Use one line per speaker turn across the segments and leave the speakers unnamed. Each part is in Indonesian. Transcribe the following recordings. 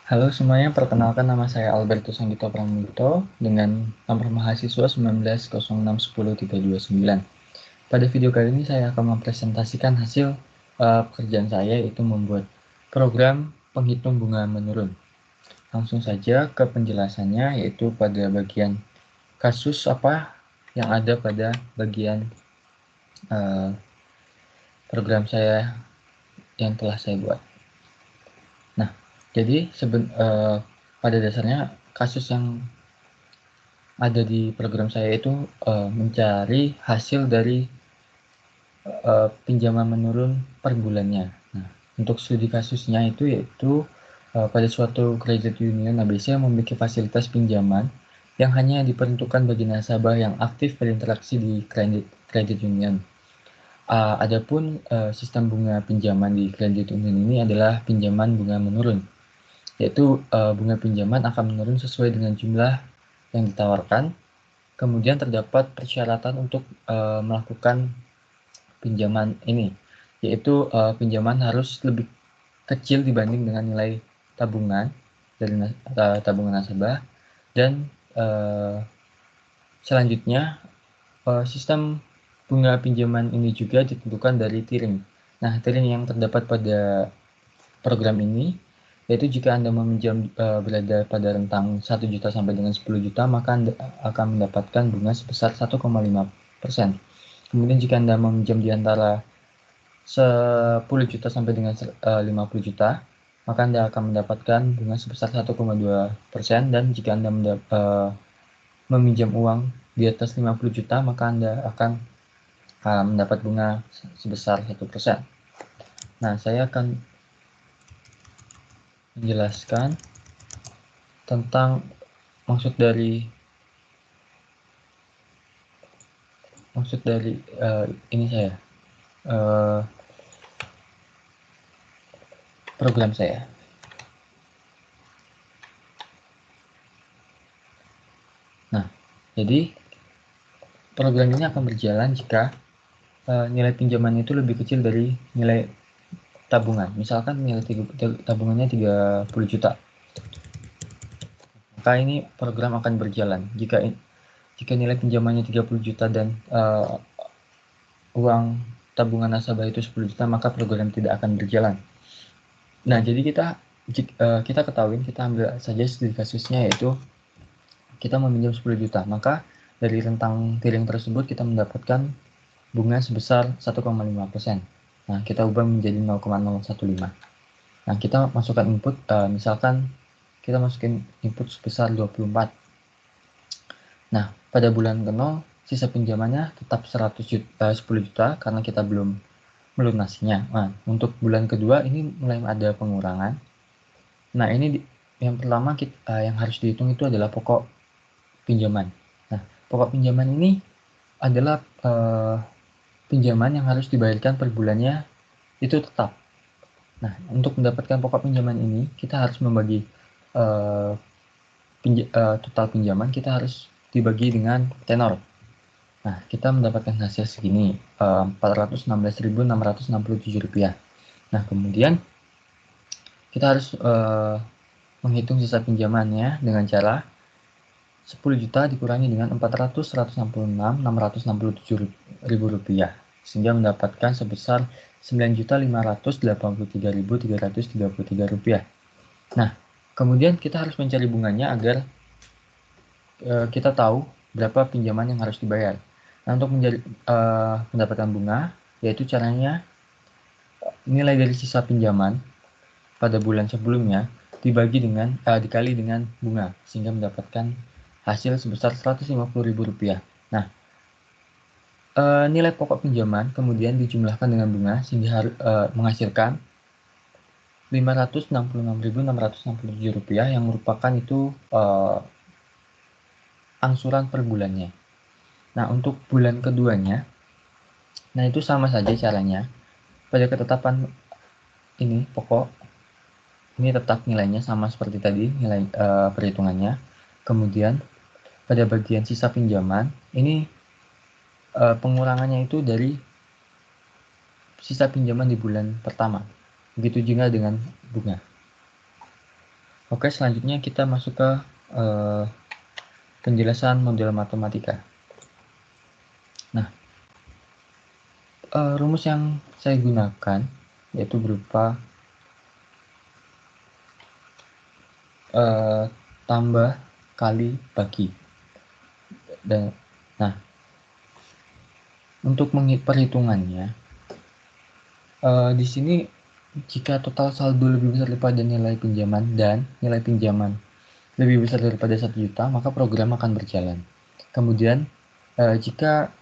Halo semuanya, perkenalkan nama saya Albertus Anggito Pramudito dengan nomor mahasiswa 1906100329. Pada video kali ini saya akan mempresentasikan hasil pekerjaan saya, yaitu membuat program penghitung bunga menurun. Langsung saja ke penjelasannya, yaitu pada bagian kasus apa yang ada pada bagian uh, program saya yang telah saya buat. Nah, jadi pada dasarnya kasus yang ada di program saya itu mencari hasil dari pinjaman menurun per bulannya. Nah, untuk studi kasusnya itu yaitu pada suatu credit union ABC memiliki fasilitas pinjaman yang hanya diperuntukkan bagi nasabah yang aktif berinteraksi di credit union. Adapun sistem bunga pinjaman di credit union ini adalah pinjaman bunga menurun, yaitu bunga pinjaman akan menurun sesuai dengan jumlah yang ditawarkan. Kemudian terdapat persyaratan untuk melakukan pinjaman ini, yaitu pinjaman harus lebih kecil dibanding dengan nilai tabungan dari tabungan nasabah, dan selanjutnya sistem bunga pinjaman ini juga ditentukan dari tiering. Nah, tiering yang terdapat pada program ini yaitu jika Anda meminjam berada pada rentang 1 juta sampai dengan 10 juta, maka Anda akan mendapatkan bunga sebesar 1,5%. Kemudian jika Anda meminjam di antara 10 juta sampai dengan 50 juta, maka Anda akan mendapatkan bunga sebesar 1,2%, dan jika Anda meminjam uang di atas 50 juta, maka Anda akan mendapat bunga sebesar 1%. Nah, saya akan menjelaskan tentang maksud dari ini saya uh, program saya. Nah, jadi program ini akan berjalan jika nilai pinjaman itu lebih kecil dari nilai tabungan. Misalkan nilai tabungannya 30 juta, maka ini program akan berjalan. Jika nilai pinjamannya 30 juta dan uang tabungan nasabah itu 10 juta, maka program tidak akan berjalan. Nah, jadi kita ketahui, kita ambil saja studi kasusnya, yaitu kita meminjam 10 juta, maka dari rentang tiering tersebut kita mendapatkan bunga sebesar 1,5%. Nah, kita ubah menjadi 0,015. Nah, kita masukkan input, misalkan kita masukin input sebesar 24. Nah, pada bulan ke-0, sisa pinjamannya tetap 10 juta karena kita belum melunasinya. Nah, untuk bulan kedua ini mulai ada pengurangan. Nah, ini yang pertama yang harus dihitung itu adalah pokok pinjaman. Nah, pokok pinjaman ini adalah pinjaman yang harus dibayarkan per bulannya itu tetap. Nah, untuk mendapatkan pokok pinjaman ini, kita harus membagi total pinjaman, kita harus dibagi dengan tenor. Nah, kita mendapatkan hasil segini, Rp416.667. Nah, kemudian kita harus menghitung sisa pinjamannya dengan cara 10 juta dikurangi dengan 400.666.667 rupiah, sehingga mendapatkan sebesar 9.583.333 rupiah. Nah, kemudian kita harus mencari bunganya agar kita tahu berapa pinjaman yang harus dibayar. Nah, untuk mendapatkan bunga, yaitu caranya nilai dari sisa pinjaman pada bulan sebelumnya dikali dengan bunga, sehingga mendapatkan hasil sebesar Rp150.000. Nah, nilai pokok pinjaman kemudian dijumlahkan dengan bunga sehingga menghasilkan Rp566.667 yang merupakan itu angsuran per bulannya. Nah, untuk bulan keduanya, nah itu sama saja caranya. Pada ketetapan ini pokok, ini tetap nilainya sama seperti tadi, nilai perhitungannya. Kemudian pada bagian sisa pinjaman, ini pengurangannya itu dari sisa pinjaman di bulan pertama. Begitu juga dengan bunga. Oke, selanjutnya kita masuk ke penjelasan model matematika. Nah, rumus yang saya gunakan yaitu berupa tambah kali bagi. Dan nah, untuk perhitungannya di sini jika total saldo lebih besar daripada nilai pinjaman dan nilai pinjaman lebih besar daripada 1 juta, maka program akan berjalan. Kemudian jika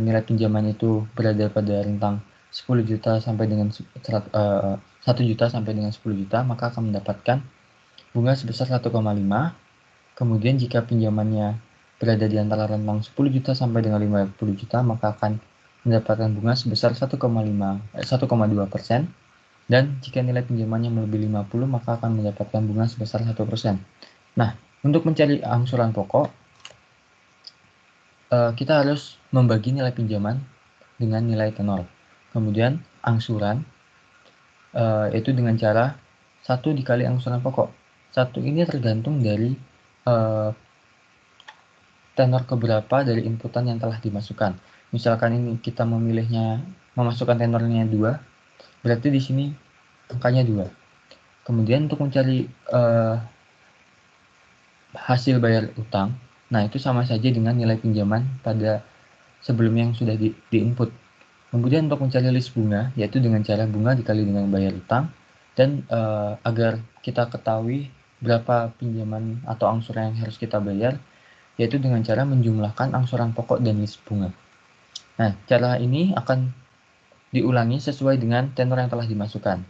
nilai pinjaman itu berada pada rentang 10 juta sampai dengan 1 juta sampai dengan 10 juta, maka akan mendapatkan bunga sebesar 1,5. Kemudian jika pinjamannya berada di antara rentang 10 juta sampai dengan 50 juta, maka akan mendapatkan bunga sebesar 1,2%. Dan jika nilai pinjamannya melebihi 50, maka akan mendapatkan bunga sebesar 1%. Nah, untuk mencari angsuran pokok, kita harus membagi nilai pinjaman dengan nilai tenor. Kemudian angsuran itu dengan cara 1 dikali angsuran pokok. 1 ini tergantung dari tenor keberapa dari inputan yang telah dimasukkan. Misalkan ini kita memasukkan tenornya 2, berarti di sini angkanya 2. Kemudian untuk mencari hasil bayar utang, nah itu sama saja dengan nilai pinjaman pada sebelumnya yang sudah di-input. Kemudian untuk mencari list bunga, yaitu dengan cara bunga dikali dengan bayar utang, dan agar kita ketahui berapa pinjaman atau angsuran yang harus kita bayar, yaitu dengan cara menjumlahkan angsuran pokok dan list bunga. Nah, cara ini akan diulangi sesuai dengan tenor yang telah dimasukkan.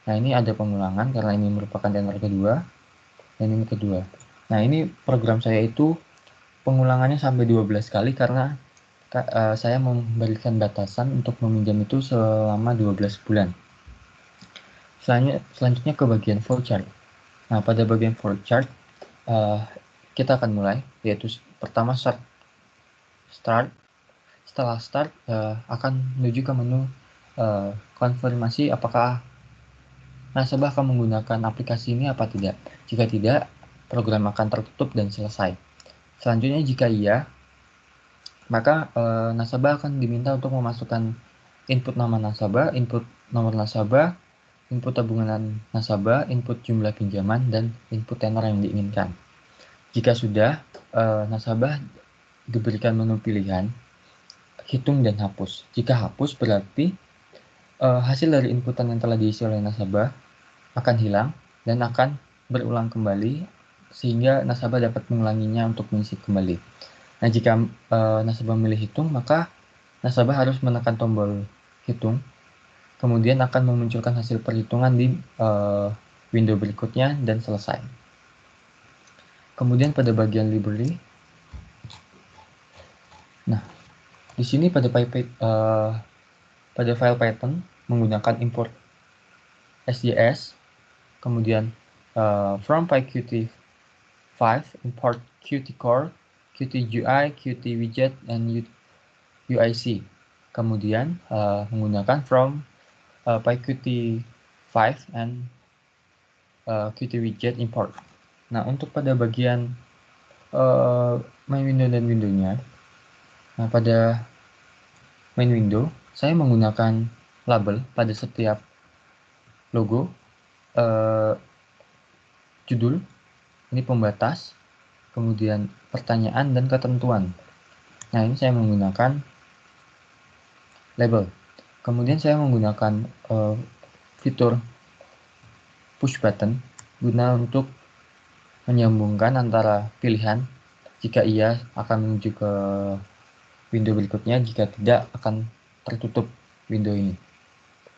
Nah, ini ada pengulangan karena ini merupakan tenor kedua, dan ini kedua. Nah, ini program saya itu pengulangannya sampai 12 kali karena saya memberikan batasan untuk meminjam itu selama 12 bulan. Selanjutnya ke bagian flowchart. Nah, pada bagian flowchart kita akan mulai, yaitu pertama start. Setelah start akan menuju ke menu konfirmasi apakah nasabah akan menggunakan aplikasi ini apa tidak. Jika tidak, program akan tertutup dan selesai. Selanjutnya jika iya, maka nasabah akan diminta untuk memasukkan input nama nasabah, input nomor nasabah, input tabungan nasabah, input jumlah pinjaman, dan input tenor yang diinginkan. Jika sudah, nasabah diberikan menu pilihan, hitung dan hapus. Jika hapus berarti hasil dari inputan yang telah diisi oleh nasabah akan hilang dan akan berulang kembali sehingga nasabah dapat mengulanginya untuk mengisi kembali. Nah, jika nasabah memilih hitung, maka nasabah harus menekan tombol hitung, kemudian akan memunculkan hasil perhitungan di window berikutnya dan selesai. Kemudian pada bagian library, nah di sini pada file Python menggunakan import SJS, kemudian from PyQt5 import Qt Core, Qt UI, Qt Widget, dan UIC. Kemudian menggunakan from PyQt5 and Qt Widget import. Nah, untuk pada bagian main window dan windownya, nah pada main window saya menggunakan label pada setiap logo, judul, ini pembatas, kemudian pertanyaan dan ketentuan. Nah, ini saya menggunakan label. Kemudian saya menggunakan fitur push button guna untuk menyambungkan antara pilihan. Jika iya akan menuju ke window berikutnya, jika tidak akan tertutup window ini.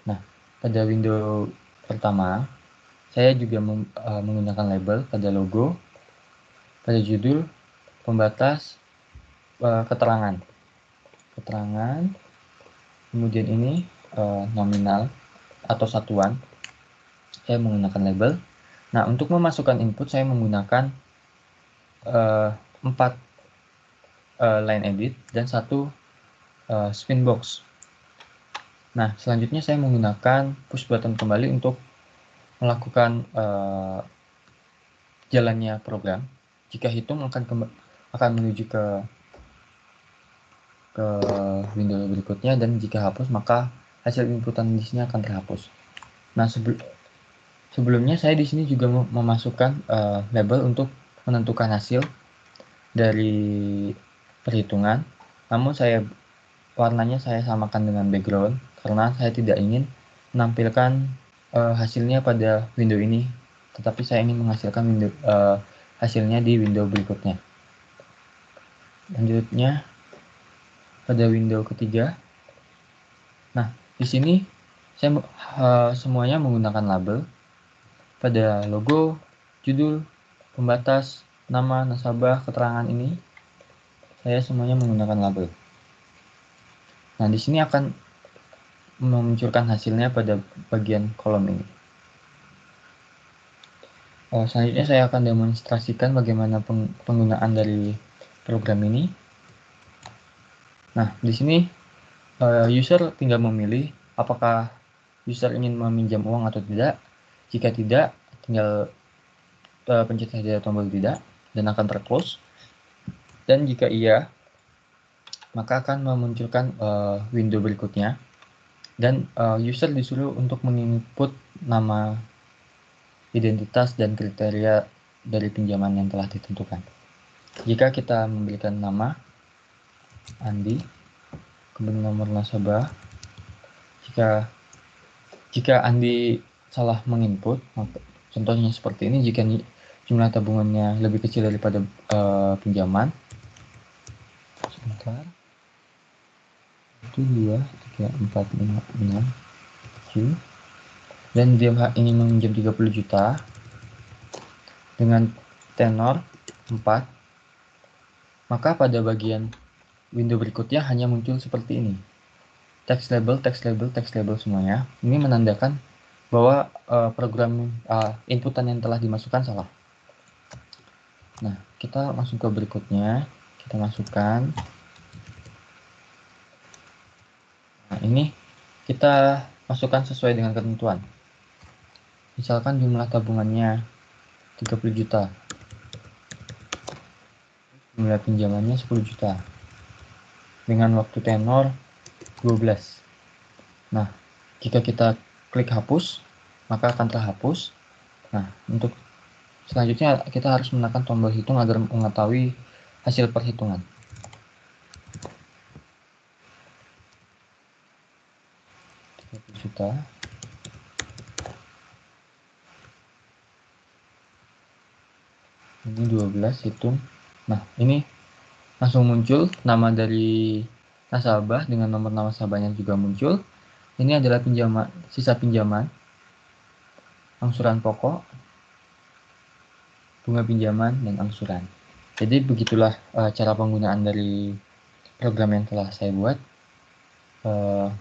Nah, pada window pertama saya juga menggunakan label pada logo, pada judul, pembatas, keterangan, kemudian ini nominal atau satuan, saya menggunakan label. Nah, untuk memasukkan input saya menggunakan 4 line edit dan 1 spin box. Nah, selanjutnya saya menggunakan push button kembali untuk melakukan jalannya program. Jika hitung akan menuju ke window berikutnya, dan jika hapus maka hasil inputan di sini akan terhapus. Nah, sebelumnya saya di sini juga memasukkan label untuk menentukan hasil dari perhitungan. Namun warnanya saya samakan dengan background karena saya tidak ingin menampilkan hasilnya pada window ini, tetapi saya ingin menghasilkan hasilnya di window berikutnya. Lanjutnya pada window ketiga. Nah, di sini saya semuanya menggunakan label. Pada logo, judul, pembatas, nama, nasabah, keterangan ini saya semuanya menggunakan label. Nah, di sini akan memunculkan hasilnya pada bagian kolom ini. Selanjutnya saya akan demonstrasikan bagaimana penggunaan dari program ini. Nah, di sini user tinggal memilih apakah user ingin meminjam uang atau tidak. Jika tidak, tinggal pencet saja tombol tidak dan akan terclose. Dan jika iya, maka akan memunculkan window berikutnya, dan user disuruh untuk menginput nama, identitas, dan kriteria dari pinjaman yang telah ditentukan. Jika kita memberikan nama Andi, kemudian nomor nasabah, jika Andi salah menginput, contohnya seperti ini, jika jumlah tabungannya lebih kecil daripada pinjaman, sebentar, 1, 2, 3, 4, 5, 6, 7, dan dia ingin meminjam 30 juta dengan tenor 4, maka pada bagian window berikutnya hanya muncul seperti ini. Text label, text label, text label semuanya. Ini menandakan bahwa program inputan yang telah dimasukkan salah. Nah, kita langsung ke berikutnya. Kita masukkan. Nah, ini kita masukkan sesuai dengan ketentuan. Misalkan jumlah tabungannya 30 juta. Jumlah pinjamannya 10 juta. Dengan waktu tenor 12. Nah, jika kita klik hapus, maka akan terhapus. Nah, untuk selanjutnya kita harus menekan tombol hitung agar mengetahui hasil perhitungan. Juta. Ini 12 hitung. Nah, ini langsung muncul nama dari nasabah dengan nomor nasabahnya juga muncul. Ini adalah sisa pinjaman, angsuran pokok, bunga pinjaman, dan angsuran. Jadi begitulah cara penggunaan dari program yang telah saya buat.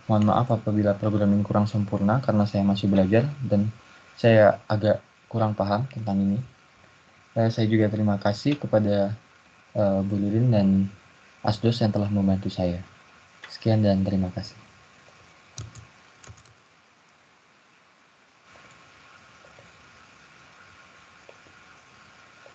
Mohon maaf apabila program ini kurang sempurna karena saya masih belajar dan saya agak kurang paham tentang ini. Saya juga terima kasih kepada Bu Lirin dan Asdos yang telah membantu saya. Sekian dan terima kasih.